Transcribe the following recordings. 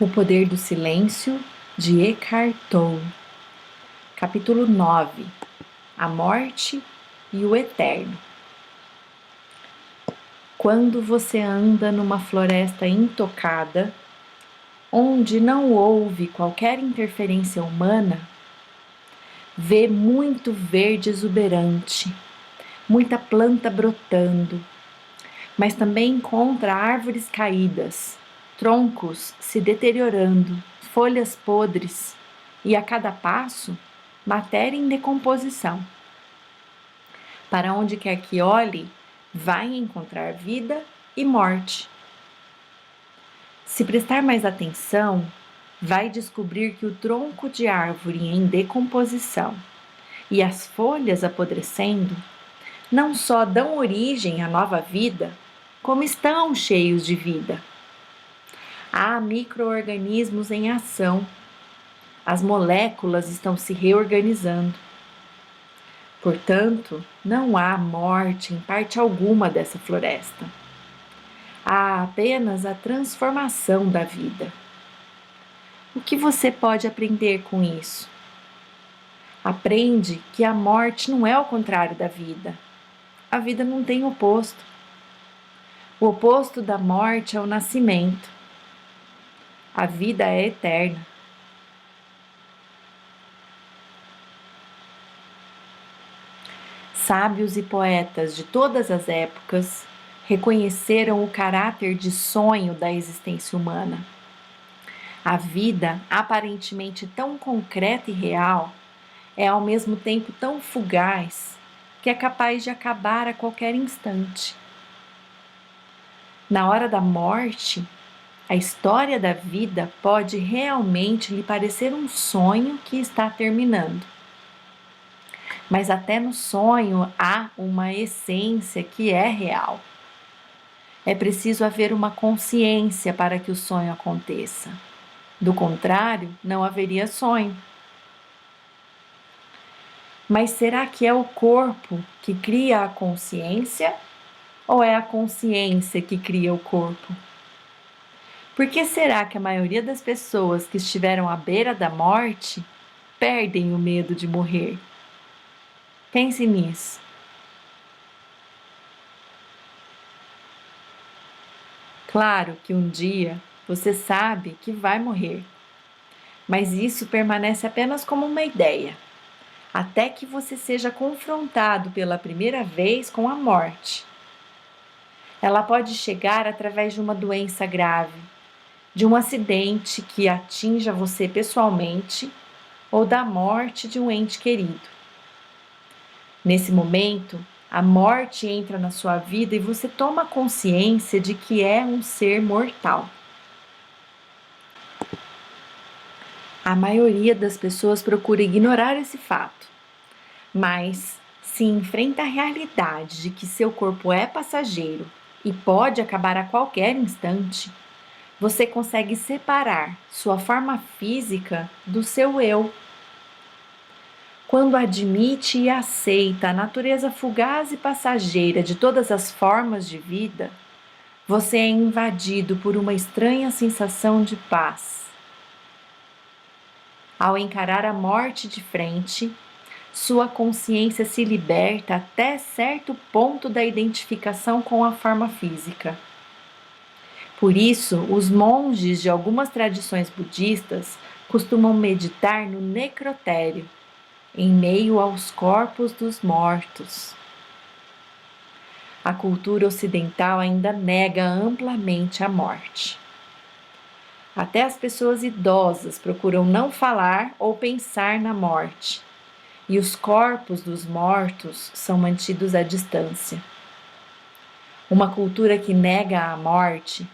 O Poder do Silêncio, de Eckhart Tolle. Capítulo 9. A Morte e o Eterno. Quando você anda numa floresta intocada, onde não houve qualquer interferência humana, vê muito verde exuberante, muita planta brotando, mas também encontra árvores caídas, troncos se deteriorando, folhas podres e, a cada passo, matéria em decomposição. Para onde quer que olhe, vai encontrar vida e morte. Se prestar mais atenção, vai descobrir que o tronco de árvore em decomposição e as folhas apodrecendo não só dão origem à nova vida, como estão cheios de vida. Há micro-organismos em ação. As moléculas estão se reorganizando. Portanto, não há morte em parte alguma dessa floresta. Há apenas a transformação da vida. O que você pode aprender com isso? Aprende que a morte não é o contrário da vida. A vida não tem oposto. O oposto da morte é o nascimento. A vida é eterna. Sábios e poetas de todas as épocas reconheceram o caráter de sonho da existência humana. A vida, aparentemente tão concreta e real, é ao mesmo tempo tão fugaz que é capaz de acabar a qualquer instante. Na hora da morte, a história da vida pode realmente lhe parecer um sonho que está terminando. Mas até no sonho há uma essência que é real. É preciso haver uma consciência para que o sonho aconteça. Do contrário, não haveria sonho. Mas será que é o corpo que cria a consciência ou é a consciência que cria o corpo? Por que será que a maioria das pessoas que estiveram à beira da morte perdem o medo de morrer? Pense nisso. Claro que um dia você sabe que vai morrer, mas isso permanece apenas como uma ideia, até que você seja confrontado pela primeira vez com a morte. Ela pode chegar através de uma doença grave, de um acidente que atinja você pessoalmente ou da morte de um ente querido. Nesse momento, a morte entra na sua vida e você toma consciência de que é um ser mortal. A maioria das pessoas procura ignorar esse fato, mas se enfrenta a realidade de que seu corpo é passageiro e pode acabar a qualquer instante, você consegue separar sua forma física do seu eu. Quando admite e aceita a natureza fugaz e passageira de todas as formas de vida, você é invadido por uma estranha sensação de paz. Ao encarar a morte de frente, sua consciência se liberta até certo ponto da identificação com a forma física. Por isso, os monges de algumas tradições budistas costumam meditar no necrotério, em meio aos corpos dos mortos. A cultura ocidental ainda nega amplamente a morte. Até as pessoas idosas procuram não falar ou pensar na morte, e os corpos dos mortos são mantidos à distância. Uma cultura que nega a morte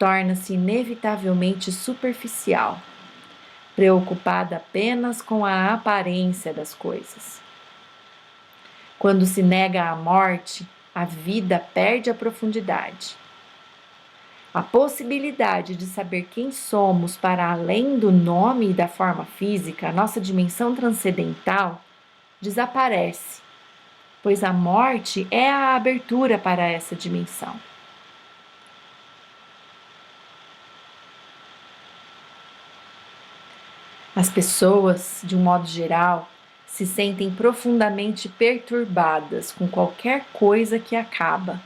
torna-se inevitavelmente superficial, preocupada apenas com a aparência das coisas. Quando se nega a morte, a vida perde a profundidade. A possibilidade de saber quem somos para além do nome e da forma física, a nossa dimensão transcendental, desaparece, pois a morte é a abertura para essa dimensão. As pessoas, de um modo geral, se sentem profundamente perturbadas com qualquer coisa que acaba,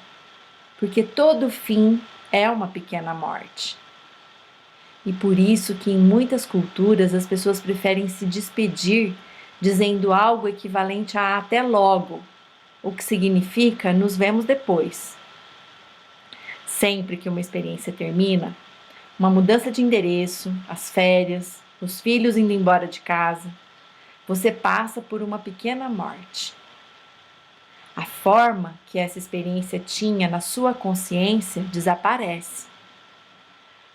porque todo fim é uma pequena morte. E por isso que em muitas culturas as pessoas preferem se despedir dizendo algo equivalente a até logo, o que significa nos vemos depois. Sempre que uma experiência termina, uma mudança de endereço, as férias, os filhos indo embora de casa, você passa por uma pequena morte. A forma que essa experiência tinha na sua consciência desaparece.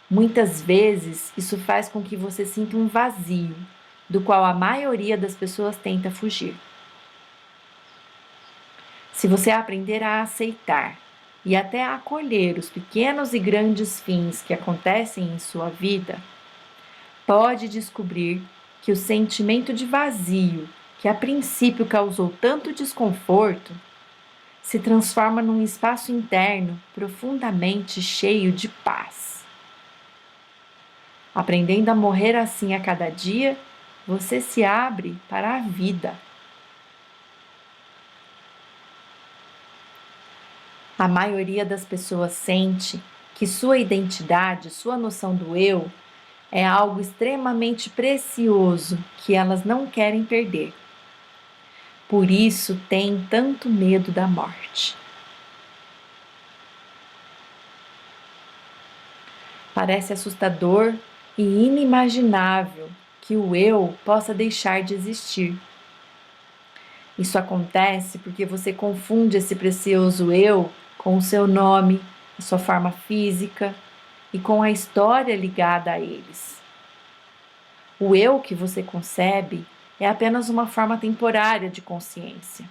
Muitas vezes, isso faz com que você sinta um vazio, do qual a maioria das pessoas tenta fugir. Se você aprender a aceitar e até a acolher os pequenos e grandes fins que acontecem em sua vida, pode descobrir que o sentimento de vazio, que a princípio causou tanto desconforto, se transforma num espaço interno profundamente cheio de paz. Aprendendo a morrer assim a cada dia, você se abre para a vida. A maioria das pessoas sente que sua identidade, sua noção do eu, é algo extremamente precioso que elas não querem perder. Por isso têm tanto medo da morte. Parece assustador e inimaginável que o eu possa deixar de existir. Isso acontece porque você confunde esse precioso eu com o seu nome, a sua forma física e com a história ligada a eles. O eu que você concebe é apenas uma forma temporária de consciência.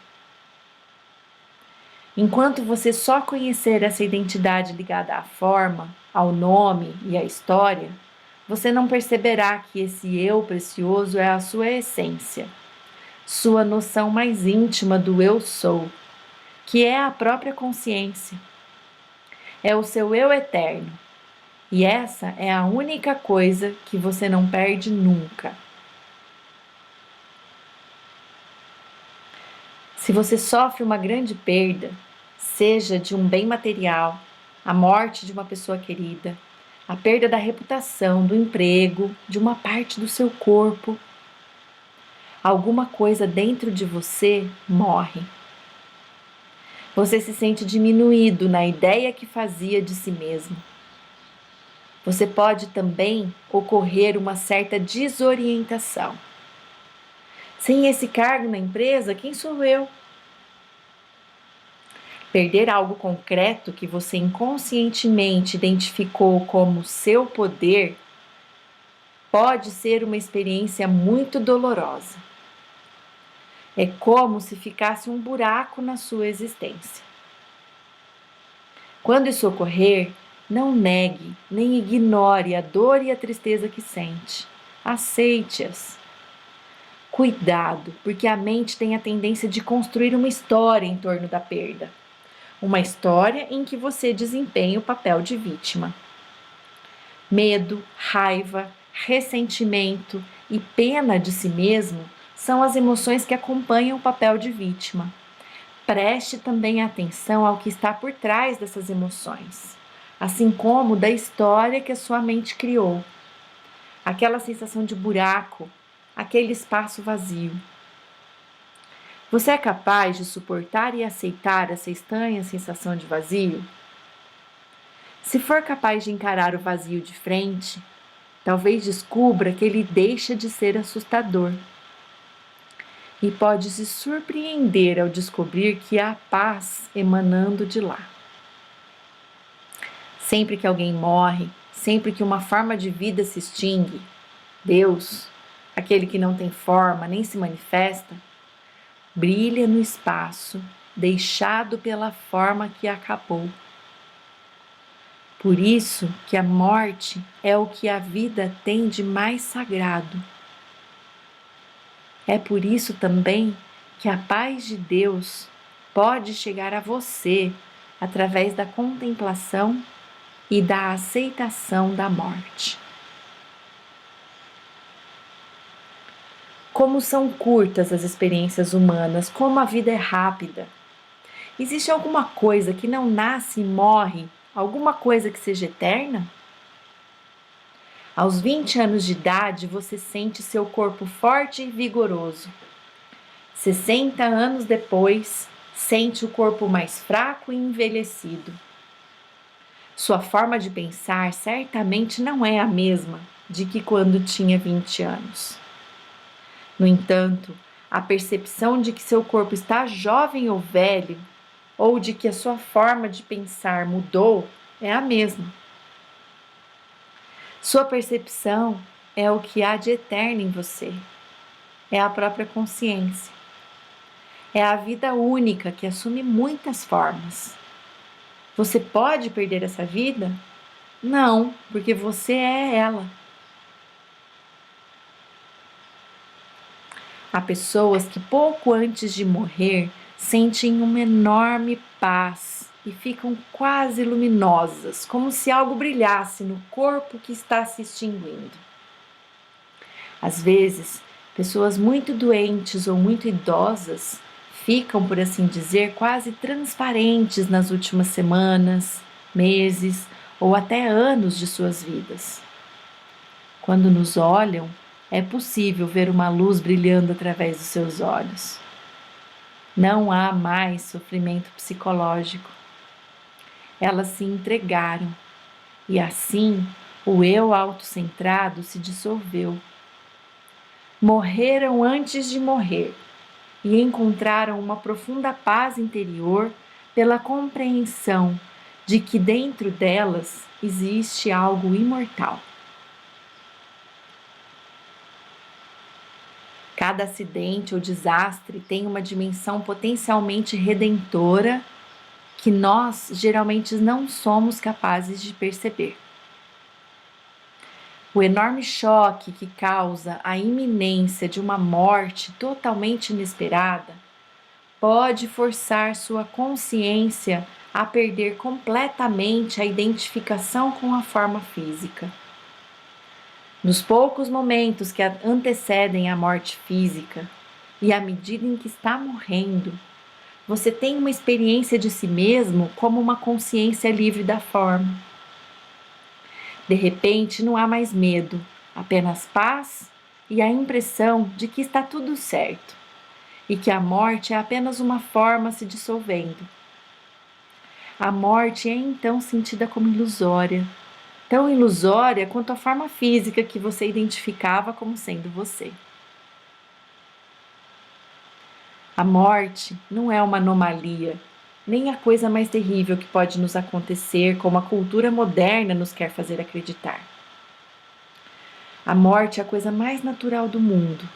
Enquanto você só conhecer essa identidade ligada à forma, ao nome e à história, você não perceberá que esse eu precioso é a sua essência, sua noção mais íntima do eu sou, que é a própria consciência. É o seu eu eterno, e essa é a única coisa que você não perde nunca. Se você sofre uma grande perda, seja de um bem material, a morte de uma pessoa querida, a perda da reputação, do emprego, de uma parte do seu corpo, alguma coisa dentro de você morre. Você se sente diminuído na ideia que fazia de si mesmo. Você pode também ocorrer uma certa desorientação. Sem esse cargo na empresa, quem sou eu? Perder algo concreto que você inconscientemente identificou como seu poder pode ser uma experiência muito dolorosa. É como se ficasse um buraco na sua existência. Quando isso ocorrer, não negue nem ignore a dor e a tristeza que sente. Aceite-as. Cuidado, porque a mente tem a tendência de construir uma história em torno da perda. Uma história em que você desempenha o papel de vítima. Medo, raiva, ressentimento e pena de si mesmo são as emoções que acompanham o papel de vítima. Preste também atenção ao que está por trás dessas emoções, assim como da história que a sua mente criou. Aquela sensação de buraco, aquele espaço vazio. Você é capaz de suportar e aceitar essa estranha sensação de vazio? Se for capaz de encarar o vazio de frente, talvez descubra que ele deixa de ser assustador. E pode se surpreender ao descobrir que há paz emanando de lá. Sempre que alguém morre, sempre que uma forma de vida se extingue, Deus, aquele que não tem forma nem se manifesta, brilha no espaço deixado pela forma que acabou. Por isso que a morte é o que a vida tem de mais sagrado. É por isso também que a paz de Deus pode chegar a você através da contemplação e da aceitação da morte. Como são curtas as experiências humanas, como a vida é rápida. Existe alguma coisa que não nasce e morre? Alguma coisa que seja eterna? Aos 20 anos de idade, você sente seu corpo forte e vigoroso. 60 anos depois, sente o corpo mais fraco e envelhecido. Sua forma de pensar certamente não é a mesma de que quando tinha 20 anos. No entanto, a percepção de que seu corpo está jovem ou velho, ou de que a sua forma de pensar mudou, é a mesma. Sua percepção é o que há de eterno em você, é a própria consciência. É a vida única que assume muitas formas. Você pode perder essa vida? Não, porque você é ela. Há pessoas que pouco antes de morrer sentem uma enorme paz e ficam quase luminosas, como se algo brilhasse no corpo que está se extinguindo. Às vezes, pessoas muito doentes ou muito idosas ficam, por assim dizer, quase transparentes nas últimas semanas, meses ou até anos de suas vidas. Quando nos olham, é possível ver uma luz brilhando através dos seus olhos. Não há mais sofrimento psicológico. Elas se entregaram e assim o eu autocentrado se dissolveu. Morreram antes de morrer e encontraram uma profunda paz interior pela compreensão de que dentro delas existe algo imortal. Cada acidente ou desastre tem uma dimensão potencialmente redentora que nós geralmente não somos capazes de perceber. O enorme choque que causa a iminência de uma morte totalmente inesperada pode forçar sua consciência a perder completamente a identificação com a forma física. Nos poucos momentos que antecedem a morte física e à medida em que está morrendo, você tem uma experiência de si mesmo como uma consciência livre da forma. De repente, não há mais medo, apenas paz e a impressão de que está tudo certo e que a morte é apenas uma forma se dissolvendo. A morte é então sentida como ilusória, tão ilusória quanto a forma física que você identificava como sendo você. A morte não é uma anomalia, nem a coisa mais terrível que pode nos acontecer, como a cultura moderna nos quer fazer acreditar. A morte é a coisa mais natural do mundo,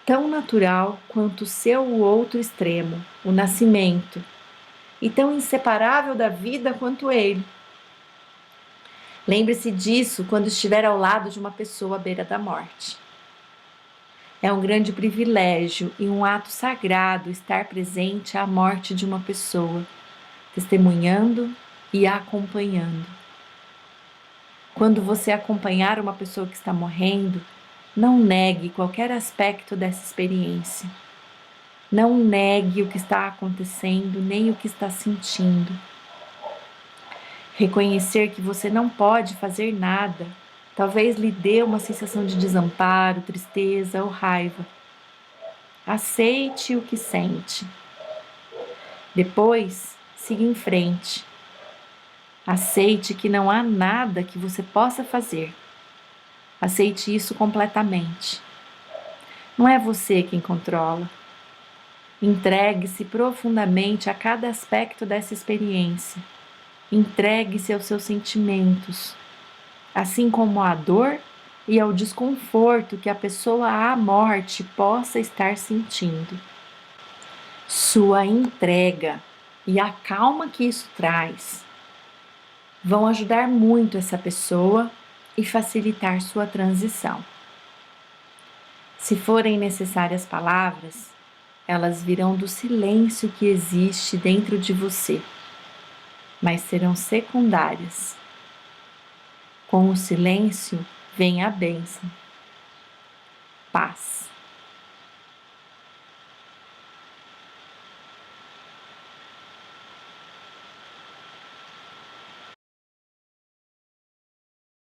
tão natural quanto o seu outro extremo, o nascimento, e tão inseparável da vida quanto ele. Lembre-se disso quando estiver ao lado de uma pessoa à beira da morte. É um grande privilégio e um ato sagrado estar presente à morte de uma pessoa, testemunhando e acompanhando. Quando você acompanhar uma pessoa que está morrendo, não negue qualquer aspecto dessa experiência. Não negue o que está acontecendo, nem o que está sentindo. Reconhecer que você não pode fazer nada, talvez lhe dê uma sensação de desamparo, tristeza ou raiva. Aceite o que sente. Depois, siga em frente. Aceite que não há nada que você possa fazer. Aceite isso completamente. Não é você quem controla. Entregue-se profundamente a cada aspecto dessa experiência. Entregue-se aos seus sentimentos, assim como à dor e ao desconforto que a pessoa à morte possa estar sentindo. Sua entrega e a calma que isso traz vão ajudar muito essa pessoa e facilitar sua transição. Se forem necessárias palavras, elas virão do silêncio que existe dentro de você, mas serão secundárias. Com o silêncio vem a bênção. Paz.